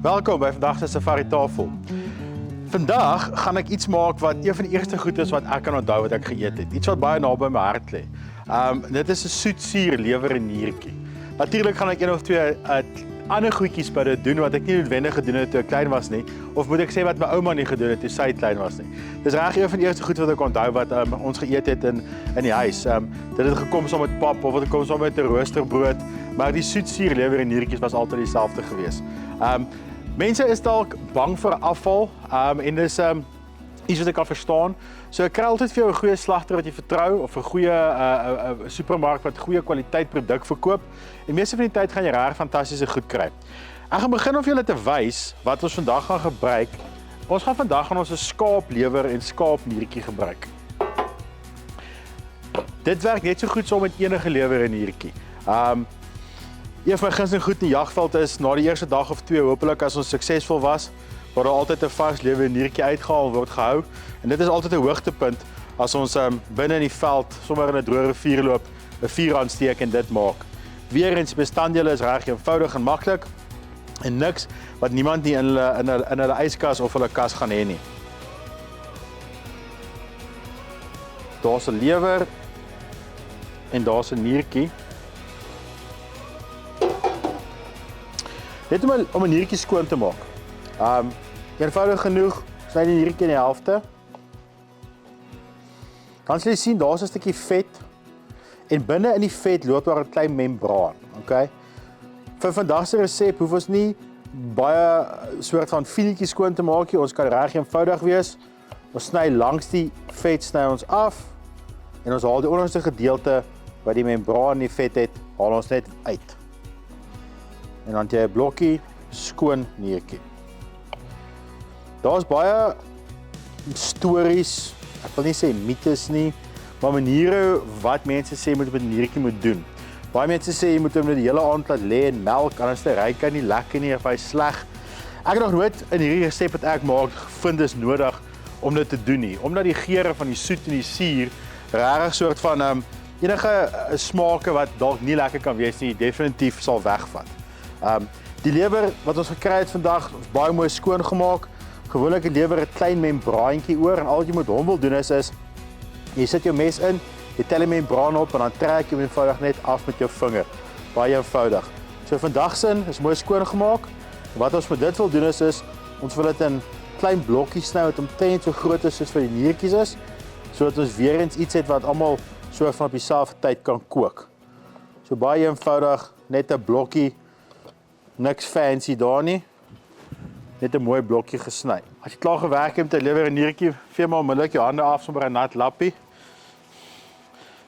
Welkom by vandag se Safari Tafel. Vandag gaan ek iets maak wat een van die eerste goed is wat ek kan onthou wat ek geëet het. Iets wat baie naby my hart lê. Dit is 'n soetsuur lewer en niertjie. Natuurlik gaan ek een of twee ander goedjies by dit doen wat ek nie noodwendig gedoen het toe ek klein was nie, of moet ek sê wat my ouma nie gedoen het toe sy klein was nie. Dis reg een van die eerste goed wat ek onthou wat ons geëet het in die huis. Dit het gekom saam met pap of dit kom saam met 'n roosterbrood, maar die soetsuur lewer en niertjies was altyd dieselfde gewees. Mense is dalk bang vir afval en dis iets wat ek kan verstaan. So ek kry altyd vir jou 'n goeie slagter wat jy vertrou of 'n goeie supermark wat goeie kwaliteit produk verkoop. En meeste van die tyd gaan jy reg fantastiese goed kry. Ek gaan begin om vir julle te wys wat ons vandag gaan gebruik. Ons gaan vandag ons 'n skaaplewer en skaapniertjie gebruik. Dit werk net so goed saam met enige lewer en niertjie. Een van my gunsteling goed in die jagveld is, na die eerste dag of twee, hopelik as ons suksesvol was, word daar altyd 'n vars lewer en niertjie uitgehaal word gehou. En dit is altyd 'n hoogtepunt as ons binne in die veld sommer in 'n droë rivier loop, 'n vuur aansteek en dit maak. Weereens die bestanddele is reg eenvoudig en maklik en niks wat niemand nie in hulle yskas of hulle kas gaan hê nie. Daar's 'n lewer en daar's 'n niertjie. Net om 'n niertjie skoon te maak. Eenvoudig genoeg, sny die niertjie in die helfte. Dan sal jy sien daar's 'n stukkie vet en binne in die vet loop daar 'n klein membraan, okay? Vir vandag se resep hoef ons nie baie soort van filetjies skoon te maak nie. Ons kan reg eenvoudig wees. Ons sny langs die vet sny ons af en ons haal die onderste gedeelte wat die membraan in die vet het, haal ons net uit. En dan het jy 'n blokkie skoon niertjie. Daar's baie stories, ek wil nie sê mites nie, maar maniere wat mense sê moet op 'n niertjie moet doen. Baie mense sê jy moet hom net die hele aand laat lê in melk, anders ryk hy nie lekker nie of hy sleg. Ek het nog nooit in hierdie resep wat ek maak gevind is nodig om dit te doen nie, omdat die geure van die soet en die suur regtig soort van enige smake wat dalk nie lekker kan wees nie, definitief sal wegvat. Die lewer wat ons gekry het vandag is baie mooi skoon gemaak. Gewoonlik 'n lewer 'n klein membraantjie oor en al wat jy met hom wil doen is jy sit jou mes in, jy tel die membraan op en dan trek jy hom eenvoudig net af met jou vinger. Baie eenvoudig. So vandag sin is mooi skoon gemaak. Wat ons met dit wil doen is ons wil dit in klein blokkies sny wat omtrent so groot is soos vir die niertjies is, sodat ons weer eens iets het wat almal so van op dieselfde tyd kan kook. So baie eenvoudig, net 'n blokkie. Niks fancy daar nie. Net 'n mooi blokkie gesny. As jy klaar gewerk het met 'n lewer en niertjie, vee maar onmiddellik jou hande af sommer 'n nat lappie.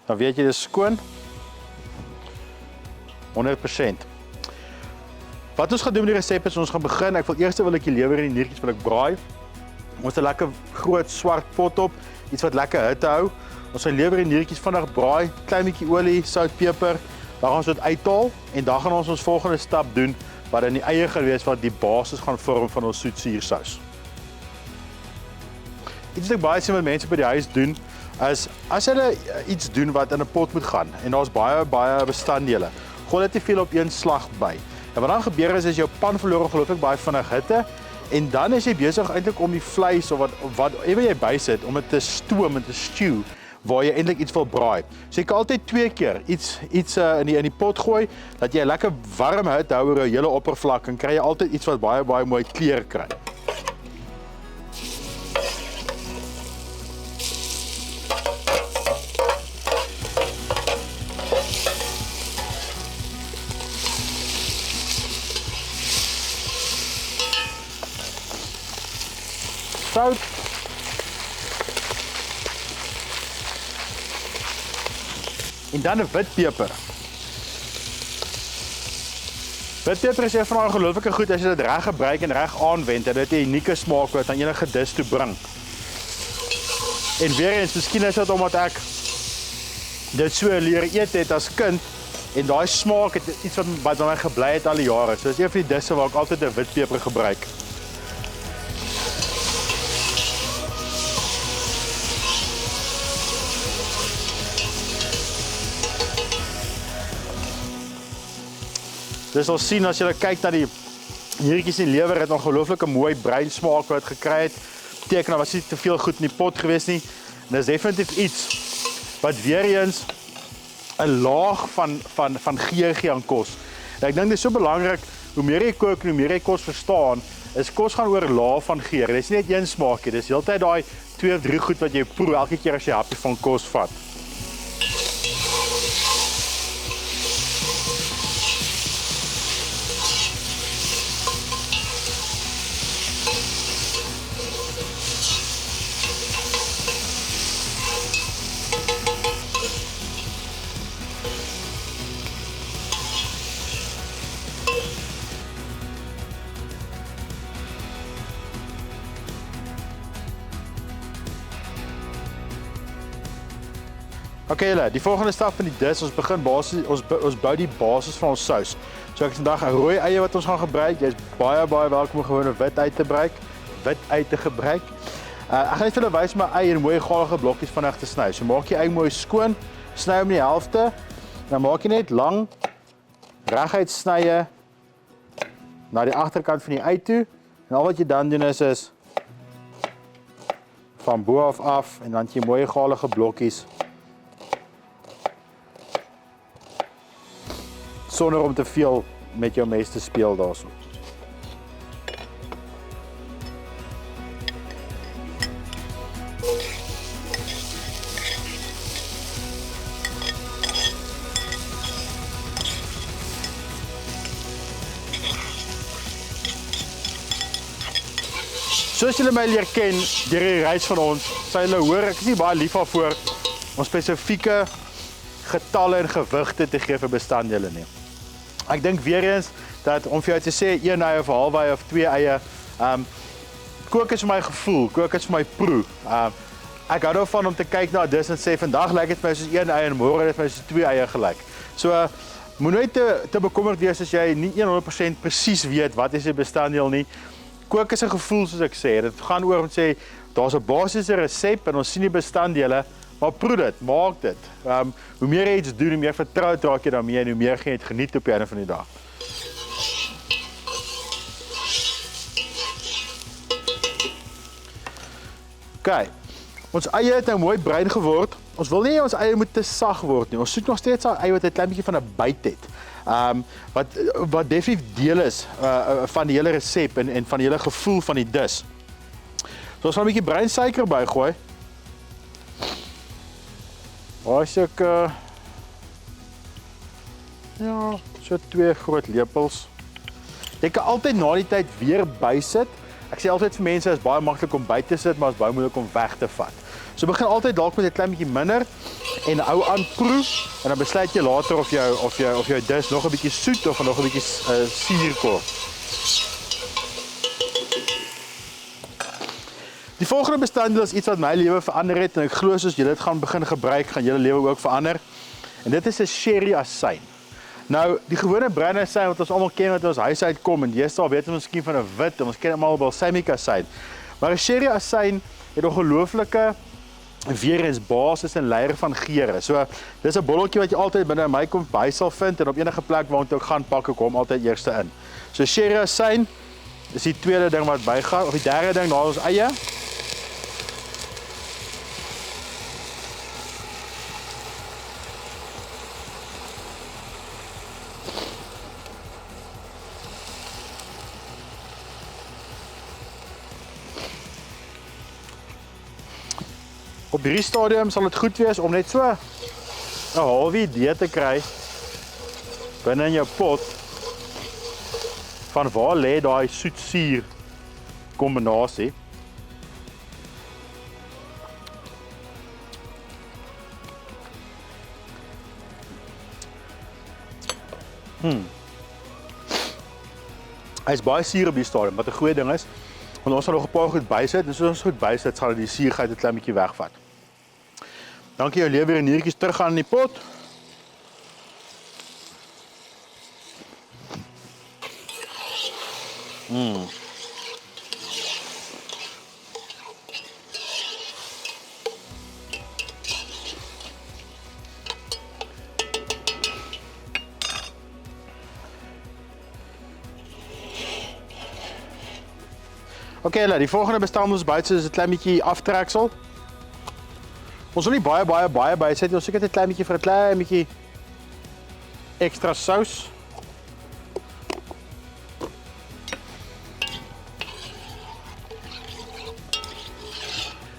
Dan weet jy dis skoon. 100%. Wat ons gaan doen met die resep is ons gaan begin. Eers wil ek die lewer en die niertjies wil ek braai. Ons het 'n lekker groot swart pot op, iets wat lekker hitte hou. Ons gaan lewer en niertjies vinnig braai, klein bietjie olie, sout, peper. Dan gaan ons dit uithaal en dan gaan ons volgende stap doen wat in die eie gaan wees wat die basis gaan vorm van ons soetsuursous. Iets wat ek baie sien wat mense by die huis doen is as hulle iets doen wat in 'n pot moet gaan en daar's baie bestanddele, gooi dit te veel op een slag by. En wat dan gebeur is jou pan verloor ongelooflik baie vinnig hitte en dan is jy besig eintlik om die vleis of wat jy bysit om dit te stoom en te stew waar jy eintlik iets wil braai. So jy kan altyd 2 keer iets in die pot gooi dat jy 'n lekker warm hitte hou oor jou hele oppervlak en kry jy altyd iets wat baie mooi kleur kry. Sout. En dan 'n witpeper. Witpeper is een van daai ongelooflike goed as jy dit reg gebruik en reg aanwend, dit 'n unieke smaak wat aan enige dis toe bring. En weer eens, miskien is dit omdat ek dit so leer eet het as kind en daai smaak het iets wat by my gebly het al die jare. So dis een van die disse waar ek altyd 'n witpeper gebruik. Dis al sien as jy kyk na die Niertjies in die lewer het ongelooflike mooi bruin smaak wat gekry het. Beteken daar was nie te veel goed in die pot gewees nie. En dis definitief iets wat weer eens 'n laag van geur gee aan kos. En ek dink dit is so belangrik, hoe meer jy kook en hoe meer jy kos verstaan, is kos gaan oor laag van geur. Dit is nie net een smaakie, dis heeltyd daai 2 of 3 goed wat jy proe elke keer as jy happie van kos vat. Oké julle, die volgende stap van die dis, ons begin basis, ons bou die basis van ons sous. So ek het vandag 'n rooi eie wat ons gaan gebruik. Jy's baie welkom om gewoon 'n wit uit te gebruik. Ek gaan net vir julle wys my eie in mooi galige blokkies vinnig te sny. So maak jy eie mooi skoon, sny hom in die helfte. Dan maak jy net lang reguit snye na die agterkant van die ei toe. En al wat jy dan doen is van bo af en dan jy mooi galige blokkies. Sonder om te veel met jou mes te speel daarso. Soos julle my leer ken deur die reis van ons, sal julle hoor ek is nie baie lief daarvoor om spesifieke getalle en gewigte te gee vir bestanddele nie. Ek dink weer eens dat om vir jou te sê 1 ei of 'n half ei of 2 eie, kook is vir my gevoel, kook is vir my proe. Ek hou daarvan om te kyk na dis en sê vandag lyk dit vir my soos 1 ei en môre dit vir my soos 2 eie gelyk. So moet nooit te bekommerd wees as jy nie 100% presies weet wat is die bestanddeel nie. Kook is 'n gevoel soos ek sê. Dit gaan oor om te sê daar's 'n basiese resep en ons sien die bestanddele. Maar proe dit, maak dit. Hoe meer jy iets doen, hoe meer vertroud raak jy daarmee en hoe meer gaan jy dit geniet op die einde van die dag. OK. Ons eie het nou mooi bruin geword. Ons wil nie ons eie moet te sag word nie. Ons soek nog steeds 'n ei wat 'n klein bietjie van 'n byt het. Wat definitief deel is van die hele resep en van die hele gevoel van die dis. So ons gaan 'n bietjie bruin suiker bygooi. As ek ja, so 2 groot lepels. Jy kan altyd na die tyd weer bysit. Ek sê altyd vir mense is baie maklik om by te sit, maar is baie moeilik om weg te vat. So begin altyd dalk met 'n klein bietjie minder en hou aan proe en dan besluit jy later of jou dis nog 'n bietjie soet of nog 'n bietjie suur kort. Die volgende bestanddeel is iets wat my lewe verander het en ek glo soos julle dit gaan begin gebruik, gaan julle lewe ook verander. En dit is 'n sherry asyn. Nou, die gewone bruin asyn wat ons almal ken wat ons huis uitkom en deesdae weet ons miskien van 'n wit en ons ken almal balsamic asyn. Maar 'n sherry asyn het ongelooflike weer eens basis en leier van geure. So, dis 'n botteltjie wat jy altyd binne my kombuis sal vind en op enige plek waar jy ook gaan pak ek hom altyd eerste in. So sherry asyn is die tweede ding wat bygaan of die derde ding na ons eie. Op hierdie stadium sal dit goed wees om net so 'n halwe idee te kry binne in jou pot van waar lê daai soet-suur kombinasie. Hy is baie suur op die stadium, wat 'n goeie ding is, want ons sal nog 'n paar goed bysit en soos ons goed bysit, sal die suurheid 'n klein bietjie wegvat. Dankie jou lewer en niertjies teruggaan in die pot. Oké, die volgende bestaan ons bysit is 'n klein bietjie aftreksel. Ons wil nie baie bysit nie. Ons soek net 'n klein bietjie vir 'n klein bietjie ekstra sous.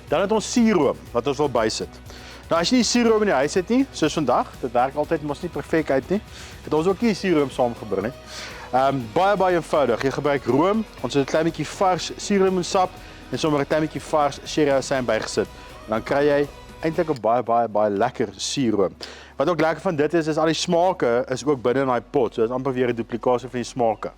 Dan het ons suurroom wat ons wil bysit. Nou as jy nie suurroom in die huis het nie, soos vandag, dit werk altyd mos nie perfek uit nie. Het ons ook nie suurroom saamgebring nie. Baie eenvoudig. Jy gebruik room, ons het 'n klein bietjie vars suurlemoensap en sommer 'n klein bietjie vars sherry asyn bygesit. En dan kry jy eintlik 'n baie lekker suurroom. Wat ook lekker van dit is al die smake is ook binne in daai pot. So dit is amper weer 'n duplikasie van die smake.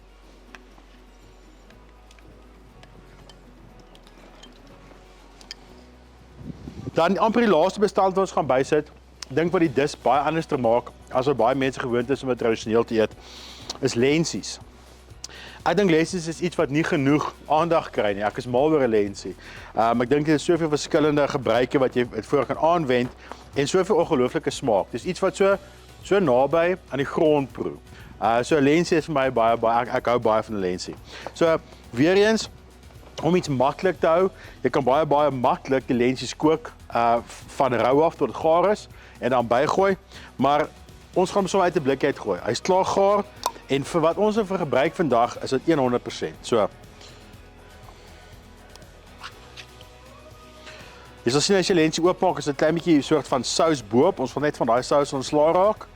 Dan amper die laaste bestand wat ons gaan bysit. Dink wat die dis baie anders te maak as wat baie mense gewoond is om dit tradisioneel te eet, is lensies. Ek dink lensies is iets wat nie genoeg aandag kry nie. Ek is mal oor 'n lensie. Ek dink dit is soveel verskillende gebruike wat jy dit voor kan aanwend en soveel ongelooflike smaak. Dis iets wat so naby aan die grond proe. So 'n lensie is vir my baie ek hou baie van 'n lensie. So weer eens om iets maklik te hou, jy kan baie maklik die lensies kook van rou af tot dit gaar is en dan bygooi, maar ons gaan hom so uit 'n blikkie uitgooi. Hy's klaar gaar en vir wat ons vir gebruik vandag is dit 100%. So jy sal sien as jy lensie oopmaak, is dit 'n klein bietjie 'n soort van sous bo-op. Ons wil net van daai sous ontslaa raak.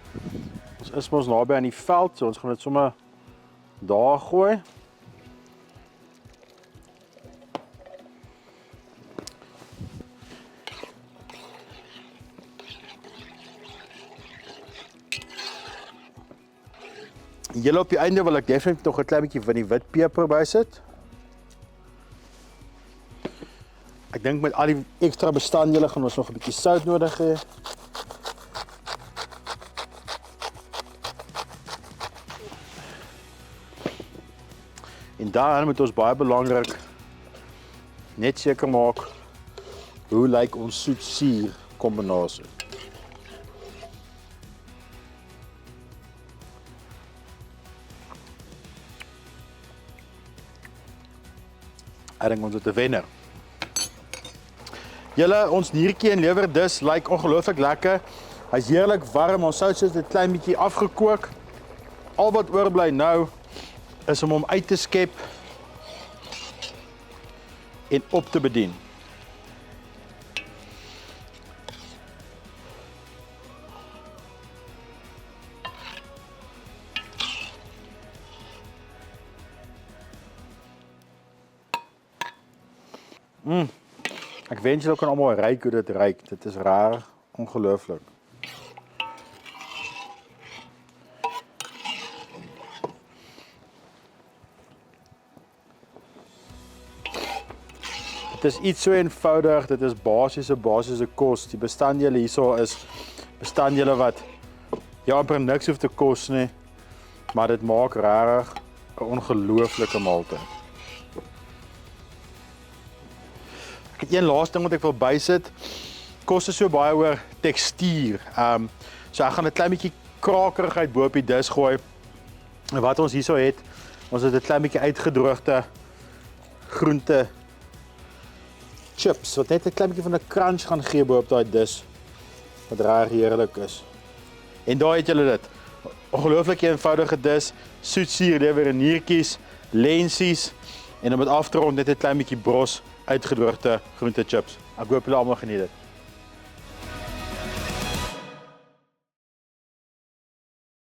Ons is mos naby aan die veld, so ons gaan dit sommer daar gooi. Julle op die einde wil ek definitief nog 'n klein bietjie van die wit peper bysit. Ek dink met al die ekstra bestanddele gaan ons nog 'n bietjie sout nodig hê. En dan moet ons baie belangrik net seker maak hoe lyk ons soet-suur kombinasie. Ek dink ons het 'n wenner. Julle, ons niertjie en lewerdis lyk ongelooflik lekker. Hy's heerlik warm, ons sous is dit klein bietjie afgekook. Al wat oorbly nou is om hom uit te skep en op te bedien. Ek wens julle kan almal ruik hoe dit ruik. Dit is raar, ongelooflik. Dit is iets so eenvoudig, dit is basiese kos. Die bestanddele hierso is bestanddele wat jy amper niks hoef te kos nie, maar dit maak regtig 'n ongelooflike maaltyd. Ek het een laaste ding wat ek wil bysit. Kos is so baie oor tekstuur. So ek gaan 'n klein bietjie krakerigheid bo op die dis gooi. En wat ons hierso het, ons het 'n klein bietjie uitgedroogde groente chips wat net 'n klein bietjie van 'n crunch gaan gee bo op daai dis wat reg heerlik is. En daar het julle dit. Ongelooflik eenvoudige dis, soet-suur lewer niertjies, lensies en om dit af te rond net 'n klein bietjie bros uitgedroogde groente chips. Ek hoop julle almal geniet dit.